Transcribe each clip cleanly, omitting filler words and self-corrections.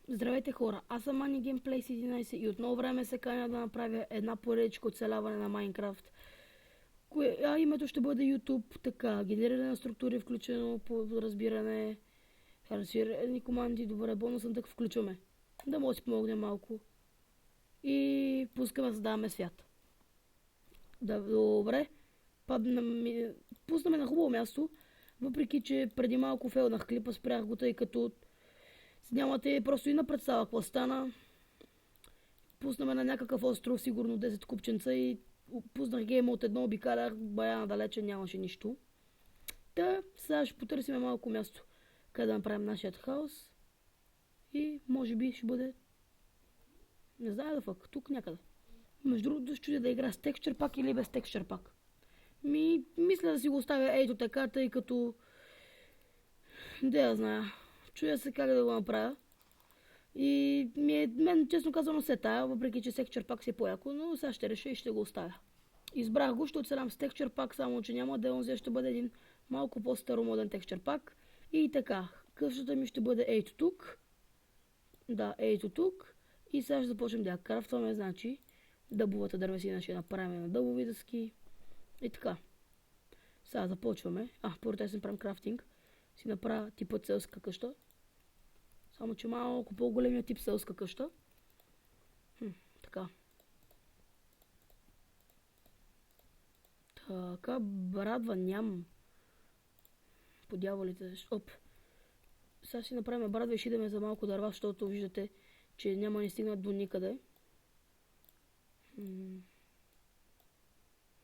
Здравейте хора, аз съм Ани Gameplay с 11 и отново време се каня да направя една поредичка оцеляване на Майнкрафт. Името ще бъде YouTube, така, генериране на структури, включено по разбиране, разширени команди, добре, бонусен тък включваме. Да може да си помогнем малко. И пускаме, създаваме свят. Да, добре, пуснаме на хубаво място, въпреки че преди малко фейлнах клипа, спрях го, тъй като нямате просто и на представа какво стана. Пуснаме на някакъв остров, сигурно 10 купченца и пуснах гейма от едно, обикалях, бая надалече, нямаше нищо. Та, сега ще потърсим малко място, къде да направим нашият хаос. И може би ще бъде, не знае да фак, тук някъде. Между другото ще чудя да игра с текстчър пак или без текстчър пак. Мисля да си го оставя ето така, тъй като де я зная. Чуя се как да го направя. И мен честно казано се тая, въпреки че секчър пак си е по-яко, но сега ще реша и ще го оставя. Избрах го, ще оцелям с текчър пак, само че няма да онзи, ще бъде един малко по-старомоден текчър пак. И така, къщата ми ще бъде ето тук. Да, ето тук. И сега ще започнем да я крафтваме, значи дъбовата дървесина ще направим на дъбови дъски. И така. Сега започваме. Първо да си направим крафтинг. Си направя типът селска къща. Само че малко по-големия тип селска къща. Така. Така, брадва нямам. По дяволите. Оп. Сега си направим брадва и ще идеме за малко дърва, защото виждате, че няма ни стигнат до никъде.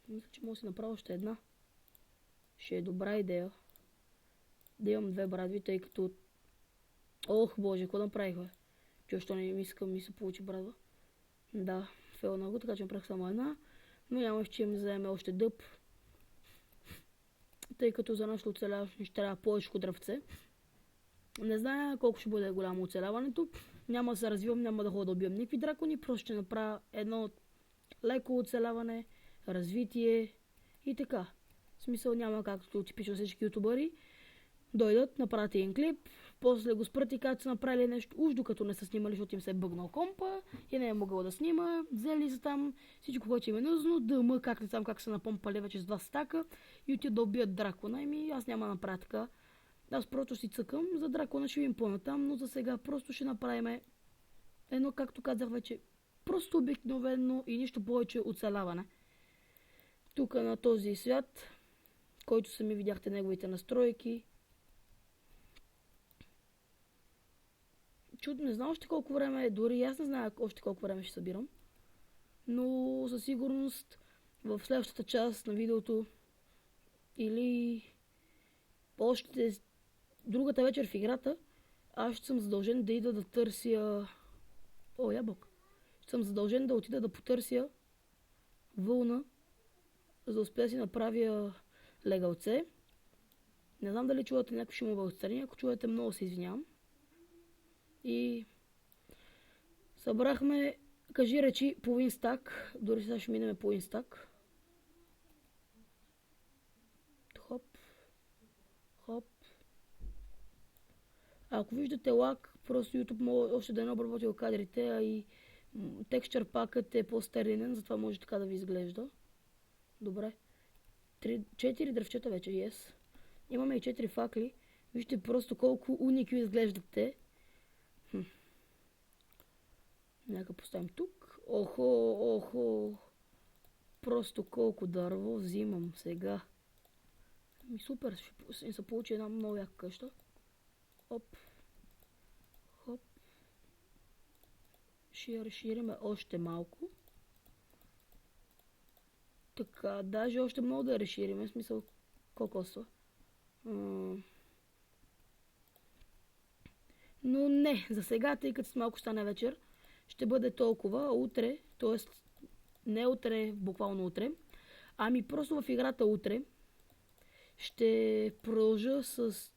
Мисля, че мога да си направя още една. Ще е добра идея. Да имам две брадви, тъй като... Ох, боже, какво направих, бе? Че още не ми се получи брадва. Да, фейлна го, така че направих само една. Но нямаш че ми вземе още дъб. Тъй като за нашето оцеляване ще трябва повече дръвце. Не зная колко ще бъде голямо оцеляването. Няма да се развивам, няма да ходя да убивам никакви дракони. Просто ще направя едно леко оцеляване, развитие и така. В смисъл няма както типично всички ютубъри. Дойдат, направят един клип, после го спрат и казват, са направили нещо, уж докато не са снимали, защото им се е бъгнал компа и не е могъл да снима, взели са там всичко, което им е нужно, дъма, как не знам как са напомпали вече с 2 стака и отидат да убият дракона. Аз няма да направя така. Аз просто си цъкам, за дракона ще им по-натам, но за сега просто ще направим едно, както казах вече, просто обикновено и нищо повече оцеляване. Тук на този свят, който сами видяхте неговите настройки. Чудно, не знам още колко време е, дори аз не знам още колко време ще събирам. Но със сигурност в следващата част на видеото или още другата вечер в играта, аз ще съм задължен да ида да търся... ябълк. Ще съм задължен да отида да потърся вълна, за да успея да си направя легалце. Не знам дали чувате някакви шумове отстрани, ако чувате много се извинявам. И събрахме, кажи речи, половин стак. Дори сега ще минеме половин стак. Хоп. Хоп. Ако виждате лак, просто YouTube може още да не обработил кадрите, а и текстчър пакът е по-старинен, затова може така да ви изглежда. Добре. 4 дръвчета вече, yes. Имаме и 4 факли. Вижте просто колко уникю изглеждат те. Нека поставим тук. Охо. Просто колко дърво взимам сега. Супер, ще се получи една много яка къща. Хоп. Ще разшириме още малко. Така, даже още много да разшириме, в смисъл колко коства. Но не, за сега, тъй като с малко стане вечер, ще бъде толкова. Утре, т.е. не утре, буквално утре, ами просто в играта утре ще продължа с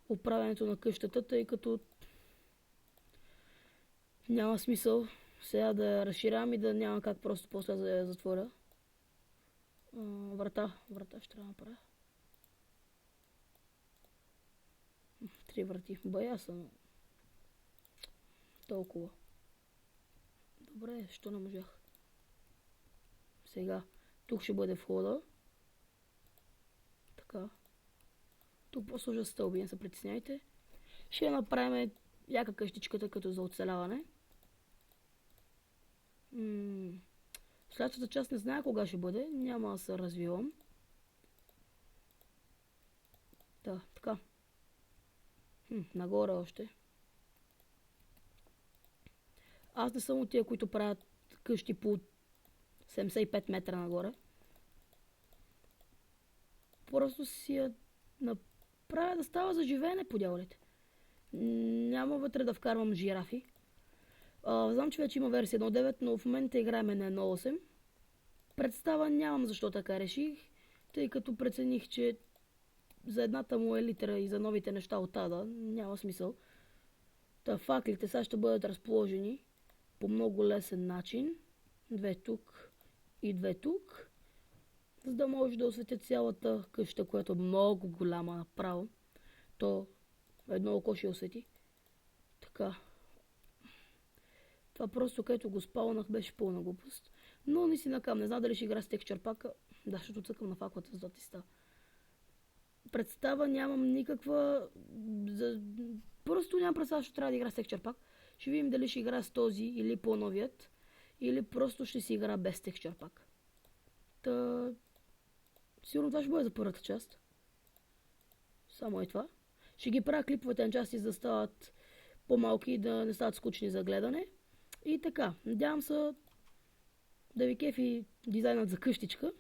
оправянето на къщата, тъй като няма смисъл сега да разширявам и да няма как просто после да я затворя. Врата ще трябва да направя. 3 врати. Бая са, но... Толкова. Добре, що не можах? Сега, тук ще бъде входа. Така. Тук послужа стълби, не се притесняйте. Ще направим яка къщичката като за оцеляване. Следващата част не знае кога ще бъде, няма да се развивам. Да, така. Нагоре още. Аз не съм от тия, които правят къщи по 75 метра нагоре. Просто си я направя да става за живеене по дяволите. Няма вътре да вкарвам жирафи. Знам, че вече има версия 1.9, но в момента играем на 1.8. Представа нямам защо така реших, тъй като прецених, че за едната му елитра и за новите неща от ада няма смисъл. Та факлите сега ще бъдат разположени по много лесен начин. 2 тук и 2 тук. За да може да осветя цялата къща, която е много голяма направо. То едно око ще освети. Така. Това просто, където го спалнах, беше пълна глупост. Но не си накам. Не знам дали ще игра с текстчър пака. Да, защото цъкам на факлата за тиста. Представа нямам никаква... Просто нямам представа, че трябва да игра с текстчър пак. Ще видим дали ще игра с този или по-новият. Или просто ще си игра без текстчър пак. Та... Сигурно това ще бъде за първата част. Само и това. Ще ги правя клиповете на части, за да стават по-малки и да не стават скучни за гледане. И така, надявам се да ви кефи дизайнът за къщичка.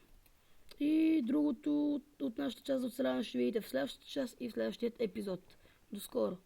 И другото от нашата част за оцеляване ще видите в следващата част и в следващия епизод. До скоро!